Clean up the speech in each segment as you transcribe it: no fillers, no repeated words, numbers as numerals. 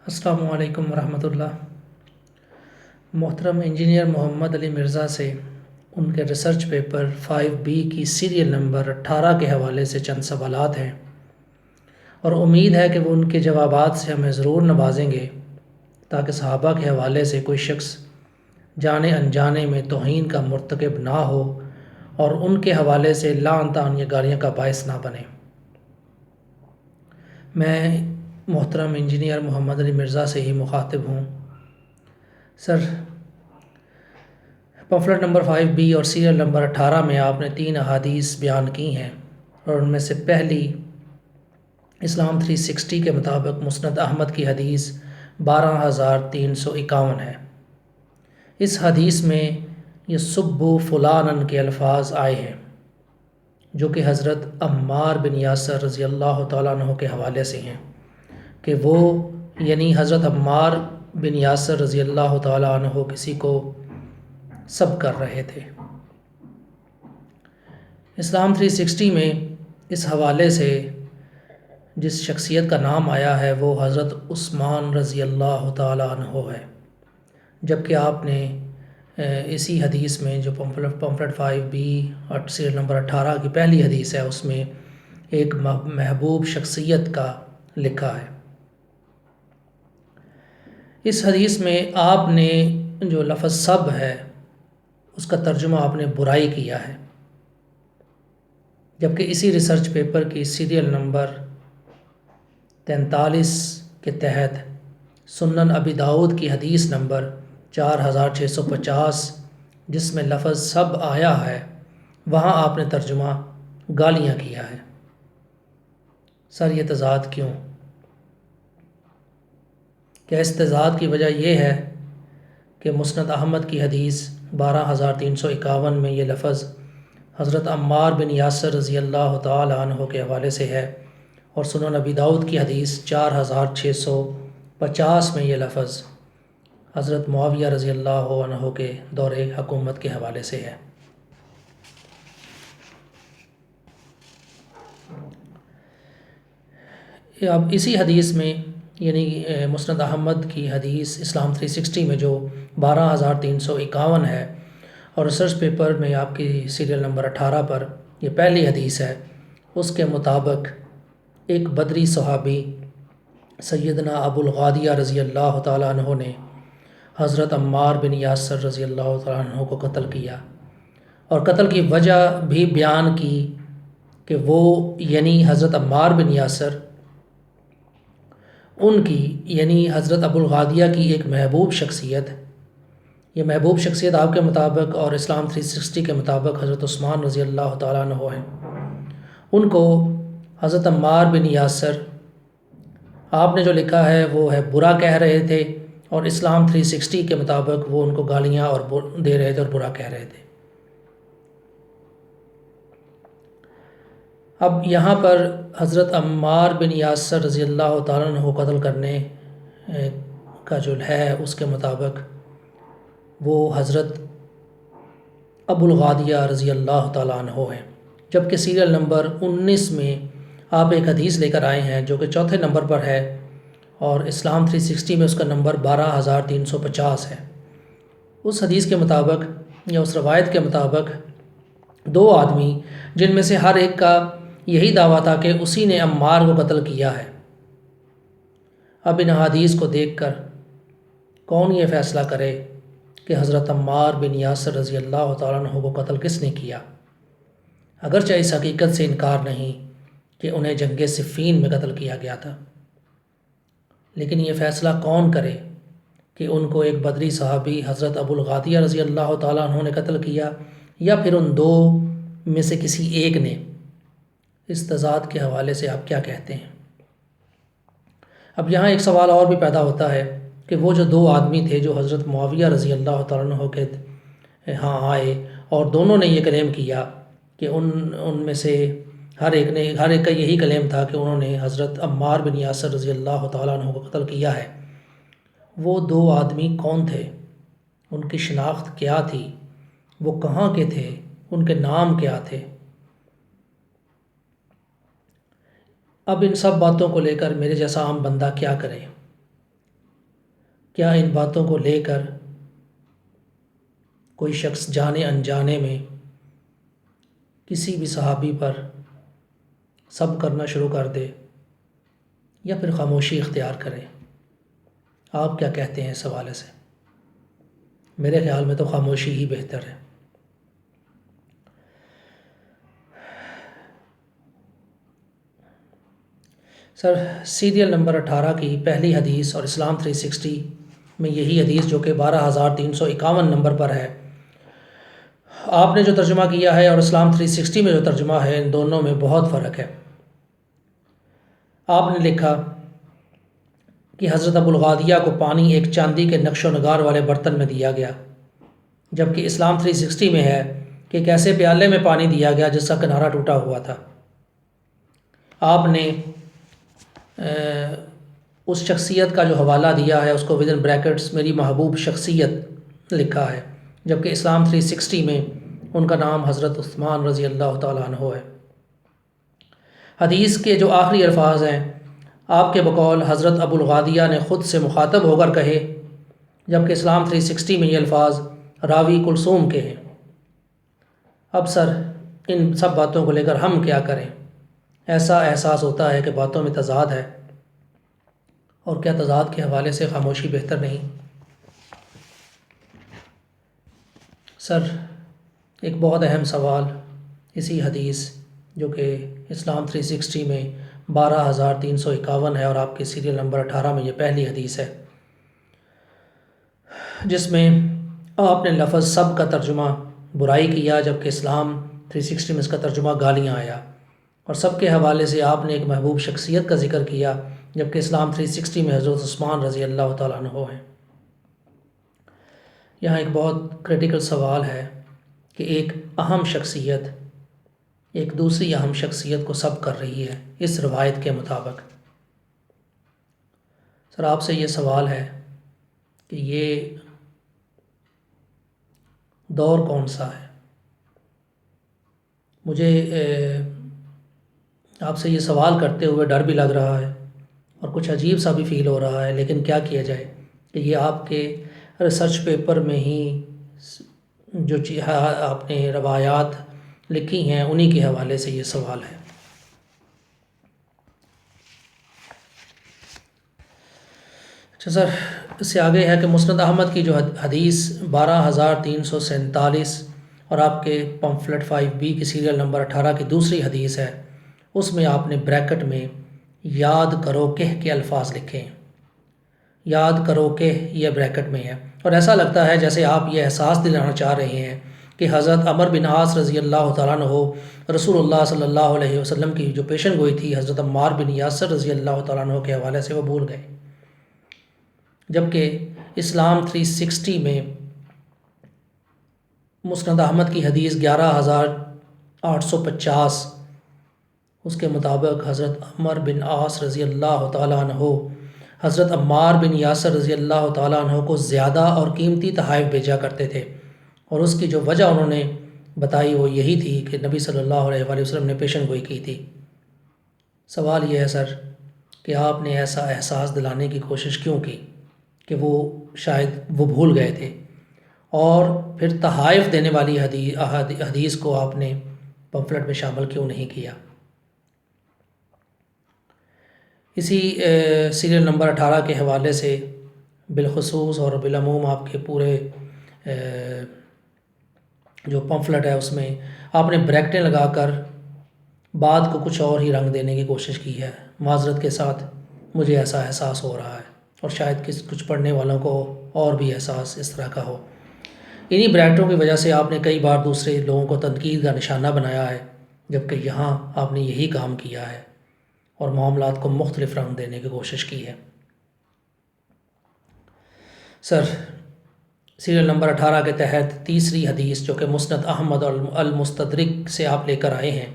السلام علیکم ورحمۃ اللہ۔ محترم انجینئر محمد علی مرزا سے ان کے ریسرچ پیپر 5B کی سیریل نمبر 18 کے حوالے سے چند سوالات ہیں، اور امید ہے کہ وہ ان کے جوابات سے ہمیں ضرور نوازیں گے تاکہ صحابہ کے حوالے سے کوئی شخص جانے انجانے میں توہین کا مرتکب نہ ہو اور ان کے حوالے سے لعن طعن یا گالیاں کا باعث نہ بنے۔ میں محترم انجینئر محمد علی مرزا سے ہی مخاطب ہوں۔ سر، پمفلٹ نمبر 5B اور سیریل نمبر 18 میں آپ نے 3 احادیث بیان کی ہیں، اور ان میں سے پہلی اسلام 360 کے مطابق مسند احمد کی حدیث 12351 ہے۔ اس حدیث میں یہ سبو فلانن کے الفاظ آئے ہیں، جو کہ حضرت عمار بن یاسر رضی اللہ تعالیٰ عنہ کے حوالے سے ہیں کہ وہ یعنی حضرت عمار بن یاسر رضی اللہ تعالیٰ عنہ کسی کو سب کر رہے تھے۔ اسلام 360 میں اس حوالے سے جس شخصیت کا نام آیا ہے وہ حضرت عثمان رضی اللہ تعالیٰ عنہ ہے، جبکہ آپ نے اسی حدیث میں جو پمفلٹ 5B اور سیریل نمبر 18 کی پہلی حدیث ہے اس میں ایک محبوب شخصیت کا لکھا ہے۔ اس حدیث میں آپ نے جو لفظ سب ہے اس کا ترجمہ آپ نے برائی کیا ہے، جبکہ اسی ریسرچ پیپر کی سیریل نمبر 43 کے تحت سنن ابی داؤد کی حدیث نمبر 4650 جس میں لفظ سب آیا ہے وہاں آپ نے ترجمہ گالیاں کیا ہے۔ سر، یہ تضاد کیوں؟ کیا اس تضاد کی وجہ یہ ہے کہ مسند احمد کی حدیث 12351 میں یہ لفظ حضرت عمار بن یاسر رضی اللہ تعالی عنہ کے حوالے سے ہے، اور سنن ابی داؤد کی حدیث 4650 میں یہ لفظ حضرت معاویہ رضی اللہ عنہ کے دور حکومت کے حوالے سے ہے؟ اب اسی حدیث میں یعنی مسند احمد کی حدیث اسلام 360 میں جو 12351 ہے، اور ریسرچ پیپر میں آپ کی سیریل نمبر 18 پر یہ پہلی حدیث ہے، اس کے مطابق ایک بدری صحابی سیدنا ابو الغادیہ رضی اللہ تعالیٰ عنہ نے حضرت عمار بن یاسر رضی اللہ تعالیٰ عنہ کو قتل کیا، اور قتل کی وجہ بھی بیان کی کہ وہ یعنی حضرت عمار بن یاسر ان کی یعنی حضرت ابو الغادیہ کی ایک محبوب شخصیت، یہ محبوب شخصیت آپ کے مطابق اور اسلام 360 کے مطابق حضرت عثمان رضی اللہ تعالیٰ عنہ ہیں، ان کو حضرت عمار بن یاسر آپ نے جو لکھا ہے وہ ہے برا کہہ رہے تھے، اور اسلام 360 کے مطابق وہ ان کو گالیاں اور دے رہے تھے اور برا کہہ رہے تھے۔ اب یہاں پر حضرت عمار بن یاسر رضی اللہ تعالیٰ عنہ کو قتل کرنے کا جو ہے اس کے مطابق وہ حضرت ابو الغادیہ رضی اللہ تعالیٰ عنہ ہیں، جبکہ سیریل نمبر 19 میں آپ ایک حدیث لے کر آئے ہیں جو کہ چوتھے نمبر پر ہے، اور اسلام 360 میں اس کا نمبر 12350 ہے۔ اس حدیث کے مطابق یا اس روایت کے مطابق 2 آدمی جن میں سے ہر ایک کا یہی دعویٰ تھا کہ اسی نے عمار کو قتل کیا ہے۔ اب ان حدیث کو دیکھ کر کون یہ فیصلہ کرے کہ حضرت عمار بن یاسر رضی اللہ تعالیٰ عنہ کو قتل کس نے کیا، اگرچہ اس حقیقت سے انکار نہیں کہ انہیں جنگ صفین میں قتل کیا گیا تھا، لیکن یہ فیصلہ کون کرے کہ ان کو ایک بدری صحابی حضرت ابو الغادیہ رضی اللہ تعالیٰ عنہ نے قتل کیا یا پھر ان 2 میں سے کسی ایک نے؟ اس تضاد کے حوالے سے آپ کیا کہتے ہیں؟ اب یہاں ایک سوال اور بھی پیدا ہوتا ہے کہ وہ جو 2 آدمی تھے جو حضرت معاویہ رضی اللہ تعالیٰ عنہ کے ہاں آئے اور دونوں نے یہ کلیم کیا کہ ان میں سے ہر ایک کا یہی کلیم تھا کہ انہوں نے حضرت عمار بن یاسر رضی اللہ تعالیٰ عنہ کو قتل کیا ہے، وہ 2 آدمی کون تھے؟ ان کی شناخت کیا تھی؟ وہ کہاں کے تھے؟ ان کے نام کیا تھے؟ اب ان سب باتوں کو لے کر میرے جیسا عام بندہ کیا کرے؟ کیا ان باتوں کو لے کر کوئی شخص جانے انجانے میں کسی بھی صحابی پر سب کرنا شروع کر دے یا پھر خاموشی اختیار کرے؟ آپ کیا کہتے ہیں اس حوالے سے؟ میرے خیال میں تو خاموشی ہی بہتر ہے۔ سر، سیریل نمبر 18 کی پہلی حدیث اور اسلام 360 میں یہی حدیث جو کہ 12,351 نمبر پر ہے، آپ نے جو ترجمہ کیا ہے اور اسلام 360 میں جو ترجمہ ہے، ان دونوں میں بہت فرق ہے۔ آپ نے لکھا کہ حضرت ابو الغادیہ کو پانی ایک چاندی کے نقش و نگار والے برتن میں دیا گیا، جبکہ اسلام 360 میں ہے کہ ایک ایسے پیالے میں پانی دیا گیا جس کا کنارہ ٹوٹا ہوا تھا۔ آپ نے اس شخصیت کا جو حوالہ دیا ہے اس کو ودن بریکٹس میری محبوب شخصیت لکھا ہے، جبکہ اسلام 360 میں ان کا نام حضرت عثمان رضی اللہ تعالیٰ عنہ ہے۔ حدیث کے جو آخری الفاظ ہیں آپ کے بقول حضرت ابو الغادیہ نے خود سے مخاطب ہو کر کہے، جبکہ اسلام 360 میں یہ الفاظ راوی کلثوم کے ہیں۔ اب سر، ان سب باتوں کو لے کر ہم کیا کریں؟ ایسا احساس ہوتا ہے کہ باتوں میں تضاد ہے، اور کیا تضاد کے حوالے سے خاموشی بہتر نہیں؟ سر، ایک بہت اہم سوال اسی حدیث جو کہ اسلام 360 میں 12,351 ہے اور آپ کے سیریل نمبر 18 میں یہ پہلی حدیث ہے، جس میں آپ نے لفظ سب کا ترجمہ برائی کیا، جبکہ اسلام 360 میں اس کا ترجمہ گالیاں آیا، اور سب کے حوالے سے آپ نے ایک محبوب شخصیت کا ذکر کیا، جبکہ اسلام 360 میں حضرت عثمان رضی اللہ تعالیٰ عنہ ہیں۔ یہاں ایک بہت کریٹیکل سوال ہے کہ ایک اہم شخصیت ایک دوسری اہم شخصیت کو سب کر رہی ہے اس روایت کے مطابق۔ سر، آپ سے یہ سوال ہے کہ یہ دور کون سا ہے؟ مجھے آپ سے یہ سوال کرتے ہوئے ڈر بھی لگ رہا ہے اور کچھ عجیب سا بھی فیل ہو رہا ہے، لیکن کیا کیا جائے کہ یہ آپ کے ریسرچ پیپر میں ہی جو آپ نے روایات لکھی ہیں انہی کے حوالے سے یہ سوال ہے۔ اچھا سر، اس سے آگے ہے کہ مسند احمد کی جو حدیث 12,347 اور آپ کے پمفلٹ 5B کی سیریل نمبر 18 کی دوسری حدیث ہے، اس میں آپ نے بریکٹ میں یاد کرو کہ کے الفاظ لکھے ہیں۔ یاد کرو کہ یہ بریکٹ میں ہے، اور ایسا لگتا ہے جیسے آپ یہ احساس دلانا چاہ رہے ہیں کہ حضرت عمر بن عاص رضی اللہ تعالیٰ عنہ رسول اللہ صلی اللہ علیہ وسلم کی جو پیشن گوئی تھی حضرت عمار بن یاسر رضی اللہ تعالیٰ عنہ کے حوالے سے وہ بھول گئے، جبکہ اسلام 360 میں مسند احمد کی حدیث 11,850 اس کے مطابق حضرت عمر بن عاص رضی اللہ تعالیٰ عنہ حضرت عمار بن یاسر رضی اللہ تعالیٰ عنہ کو زیادہ اور قیمتی تحائف بھیجا کرتے تھے، اور اس کی جو وجہ انہوں نے بتائی وہ یہی تھی کہ نبی صلی اللہ علیہ وآلہ وسلم نے پیشن گوئی کی تھی۔ سوال یہ ہے سر کہ آپ نے ایسا احساس دلانے کی کوشش کیوں کی کہ وہ شاید وہ بھول گئے تھے، اور پھر تحائف دینے والی حدیث کو آپ نے پمفلٹ میں شامل کیوں نہیں کیا؟ اسی سیریل نمبر 18 کے حوالے سے بالخصوص اور بالعموم آپ کے پورے جو پمفلٹ ہے اس میں آپ نے بریکٹیں لگا کر بات کو کچھ اور ہی رنگ دینے کی کوشش کی ہے۔ معذرت کے ساتھ مجھے ایسا احساس ہو رہا ہے، اور شاید کچھ پڑھنے والوں کو اور بھی احساس اس طرح کا ہو۔ انہی بریکٹوں کی وجہ سے آپ نے کئی بار دوسرے لوگوں کو تنقید کا نشانہ بنایا ہے، جبکہ یہاں آپ نے یہی کام کیا ہے اور معاملات کو مختلف رنگ دینے کی کوشش کی ہے۔ سر، سیریل نمبر 18 کے تحت تیسری حدیث جو کہ مسند احمد اور المستدرک سے آپ لے کر آئے ہیں،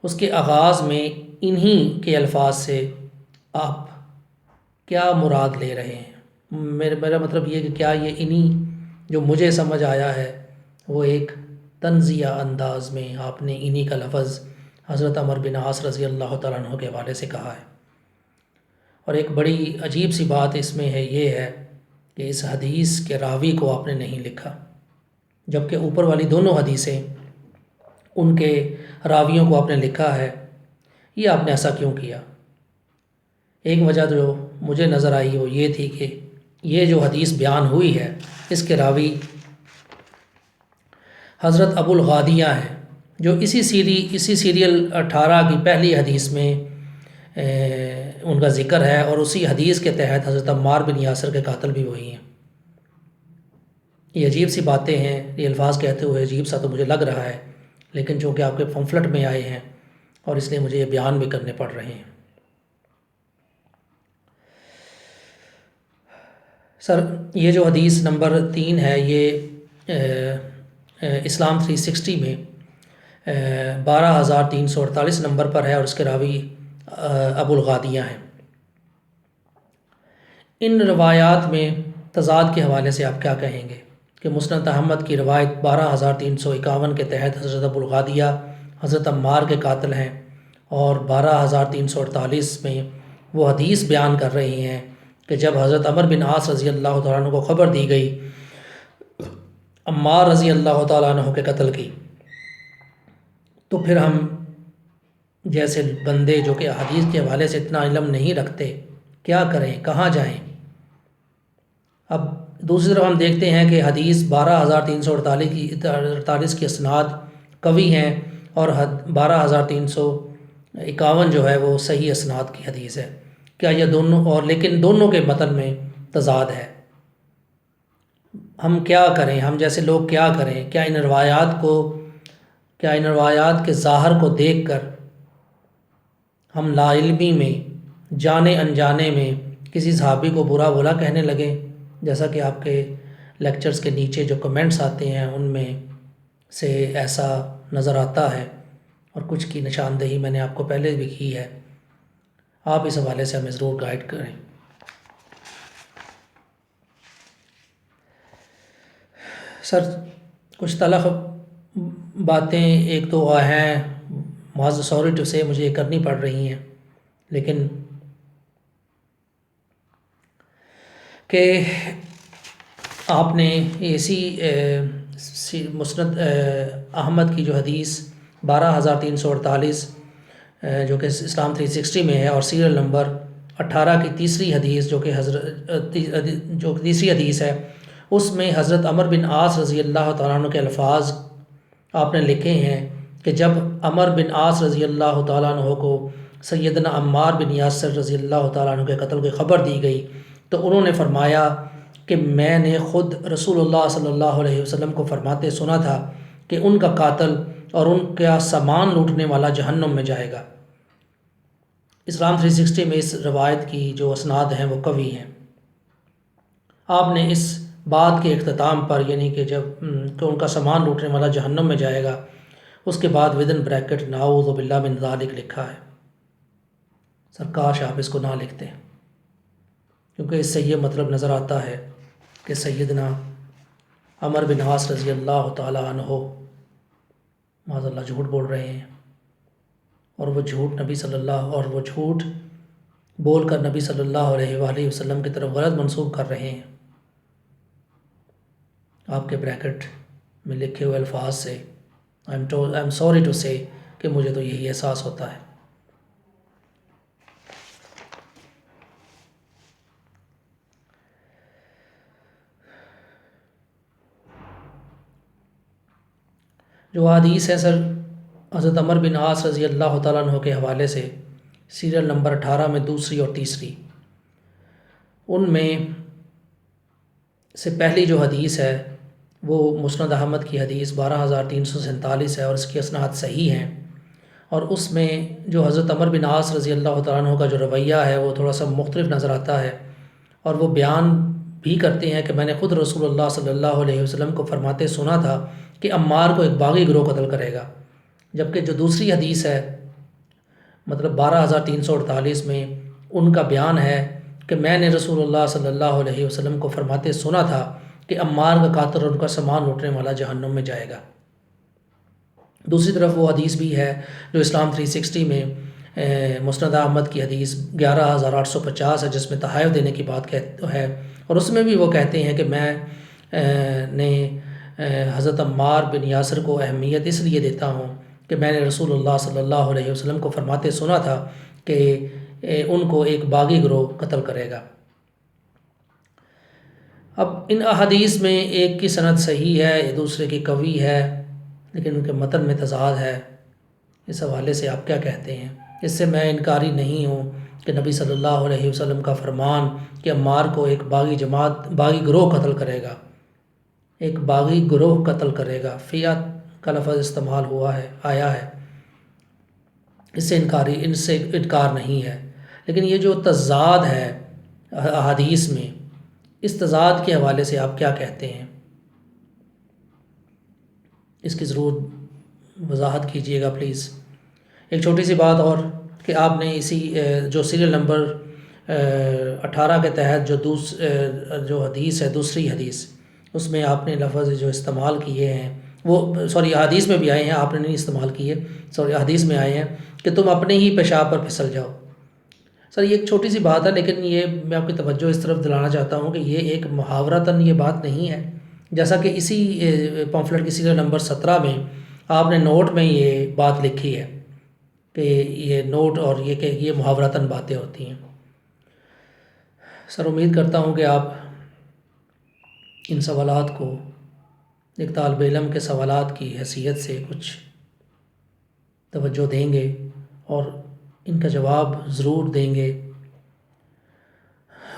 اس کے آغاز میں انہی کے الفاظ سے آپ کیا مراد لے رہے ہیں؟ میرا مطلب یہ کہ کیا یہ انہی جو مجھے سمجھ آیا ہے وہ ایک تنزیہ انداز میں آپ نے انہی کا لفظ حضرت عمر بن عاص رضی اللہ تعالیٰ عنہ کے حوالے سے کہا ہے؟ اور ایک بڑی عجیب سی بات اس میں ہے یہ ہے کہ اس حدیث کے راوی کو آپ نے نہیں لکھا، جبکہ اوپر والی دونوں حدیثیں ان کے راویوں کو آپ نے لکھا ہے، یہ آپ نے ایسا کیوں کیا؟ ایک وجہ جو مجھے نظر آئی وہ یہ تھی کہ یہ جو حدیث بیان ہوئی ہے اس کے راوی حضرت ابو الغادیہ ہیں، جو اسی سیریل 18 کی پہلی حدیث میں ان کا ذکر ہے، اور اسی حدیث کے تحت حضرت عمار بن یاسر کے قاتل بھی وہی ہیں۔ یہ عجیب سی باتیں ہیں، یہ الفاظ کہتے ہوئے عجیب سا تو مجھے لگ رہا ہے، لیکن چونکہ آپ کے پمفلٹ میں آئے ہیں اور اس لیے مجھے یہ بیان بھی کرنے پڑ رہے ہیں۔ سر، یہ جو حدیث نمبر 3 ہے یہ اسلام 360 میں 12348 نمبر پر ہے، اور اس کے راوی ابو الغادیہ ہیں۔ ان روایات میں تضاد کے حوالے سے آپ کیا کہیں گے کہ مسند احمد کی روایت 12351 کے تحت حضرت ابو الغادیہ حضرت عمار کے قاتل ہیں، اور 12348 میں وہ حدیث بیان کر رہی ہیں کہ جب حضرت عمر بن عاص رضی اللہ تعالیٰ عنہ کو خبر دی گئی عمار رضی اللہ تعالیٰ عنہ کے قتل کی، تو پھر ہم جیسے بندے جو کہ حدیث کے حوالے سے اتنا علم نہیں رکھتے کیا کریں، کہاں جائیں؟ اب دوسری طرف ہم دیکھتے ہیں کہ حدیث 12348 کی اسناد قوی ہیں، اور 12351 جو ہے وہ صحیح اسناد کی حدیث ہے۔ کیا یہ دونوں، اور لیکن دونوں کے متن میں تضاد ہے، ہم کیا کریں؟ ہم جیسے لوگ کیا کریں؟ کیا ان روایات کے ظاہر کو دیکھ کر ہم لا علمی میں، جانے انجانے میں کسی صحابی کو برا بھلا کہنے لگیں، جیسا کہ آپ کے لیکچرز کے نیچے جو کمنٹس آتے ہیں ان میں سے ایسا نظر آتا ہے، اور کچھ کی نشاندہی میں نے آپ کو پہلے بھی کی ہے۔ آپ اس حوالے سے ہمیں ضرور گائیڈ کریں۔ سر، کچھ تلخ باتیں ایک تو ہیں، معذ سوری ٹو سے مجھے یہ کرنی پڑ رہی ہیں، لیکن کہ آپ نے اسی مسند احمد کی جو حدیث 12348 جو کہ اسلام 360 میں ہے، اور سیریل نمبر 18 کی تیسری حدیث جو تیسری حدیث ہے، اس میں حضرت عمر بن عاص رضی اللہ تعالیٰ عنہ کے الفاظ آپ نے لکھے ہیں کہ جب عمر بن عاص رضی اللہ تعالیٰ عنہ کو سیدنا عمار بن یاسر رضی اللہ تعالیٰ عنہ کے قتل کی خبر دی گئی تو انہوں نے فرمایا کہ میں نے خود رسول اللہ صلی اللہ علیہ وسلم کو فرماتے سنا تھا کہ ان کا قاتل اور ان کا سامان لوٹنے والا جہنم میں جائے گا۔ اسلام 360 میں اس روایت کی جو اسناد ہیں وہ قوی ہیں۔ آپ نے اس بات کے اختتام پر، یعنی کہ جب ان کا سامان لوٹنے والا جہنم میں جائے گا، اس کے بعد ودن بریکٹ نعوذ باللہ من ذالک لکھا ہے۔ سرکاش آپ اس کو نہ لکھتے، کیونکہ اس سے یہ مطلب نظر آتا ہے کہ سیدنا عمر بن عاص رضی اللہ تعالیٰ عنہ معاذ اللہ جھوٹ بول رہے ہیں، اور وہ جھوٹ بول کر نبی صلی اللہ علیہ وآلہ وسلم کی طرف غلط منسوب کر رہے ہیں۔ آپ کے بریکٹ میں لکھے ہوئے الفاظ سے آئی ایم سوری ٹو سے کہ مجھے تو یہی احساس ہوتا ہے۔ جو حدیث ہے سر حضرت عمر بن عاص رضی اللہ تعالیٰ عنہ کے حوالے سے سیریل نمبر 18 میں دوسری اور تیسری، ان میں سے پہلی جو حدیث ہے وہ مسند احمد کی حدیث 12347 ہے، اور اس کی اسناد صحیح ہیں، اور اس میں جو حضرت عمر بن عاص رضی اللہ تعالیٰ عنہ کا جو رویہ ہے وہ تھوڑا سا مختلف نظر آتا ہے، اور وہ بیان بھی کرتے ہیں کہ میں نے خود رسول اللہ صلی اللہ علیہ وسلم کو فرماتے سنا تھا کہ عمار کو ایک باغی گروہ قتل کرے گا، جبکہ جو دوسری حدیث ہے مطلب 12348 میں ان کا بیان ہے کہ میں نے رسول اللہ صلی اللہ علیہ وسلم کو فرماتے سنا تھا کہ عمار کا قاتل اور ان کا سامان لوٹنے والا جہنم میں جائے گا۔ دوسری طرف وہ حدیث بھی ہے جو اسلام 360 میں مسند احمد کی حدیث 11,850 ہے جس میں تحائف دینے کی بات ہے، اور اس میں بھی وہ کہتے ہیں کہ میں نے حضرت عمار بن یاسر کو اہمیت اس لیے دیتا ہوں کہ میں نے رسول اللہ صلی اللہ علیہ وسلم کو فرماتے سنا تھا کہ ان کو ایک باغی گروہ قتل کرے گا۔ اب ان احادیث میں ایک کی سند صحیح ہے، دوسرے کی قوی ہے، لیکن ان کے متن میں تضاد ہے۔ اس حوالے سے آپ کیا کہتے ہیں؟ اس سے میں انکاری نہیں ہوں کہ نبی صلی اللہ علیہ وسلم کا فرمان کہ عمار کو ایک باغی گروہ قتل کرے گا، ایک باغی گروہ قتل کرے گا، فیات کا لفظ استعمال آیا ہے، اس سے انکار نہیں ہے۔ لیکن یہ جو تضاد ہے احادیث میں، اس تضاد کے حوالے سے آپ کیا کہتے ہیں؟ اس کی ضرور وضاحت کیجیے گا پلیز۔ ایک چھوٹی سی بات اور کہ آپ نے اسی جو سیریل نمبر 18 کے تحت جو حدیث ہے، دوسری حدیث، اس میں آپ نے لفظ جو استعمال کیے ہیں وہ حدیث میں بھی آئے ہیں، آپ نے نہیں استعمال کیے، حدیث میں آئے ہیں کہ تم اپنے ہی پیشاب پر پھسل جاؤ۔ سر یہ ایک چھوٹی سی بات ہے، لیکن یہ میں آپ کی توجہ اس طرف دلانا چاہتا ہوں کہ یہ ایک محاورتاً یہ بات نہیں ہے، جیسا کہ اسی پمفلٹ کی سیریل نمبر 17 میں آپ نے نوٹ میں یہ بات لکھی ہے کہ یہ نوٹ اور یہ کہ یہ محاورتاً باتیں ہوتی ہیں۔ سر امید کرتا ہوں کہ آپ ان سوالات کو ایک طالب علم کے سوالات کی حیثیت سے کچھ توجہ دیں گے اور ان کا جواب ضرور دیں گے۔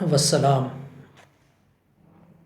والسلام۔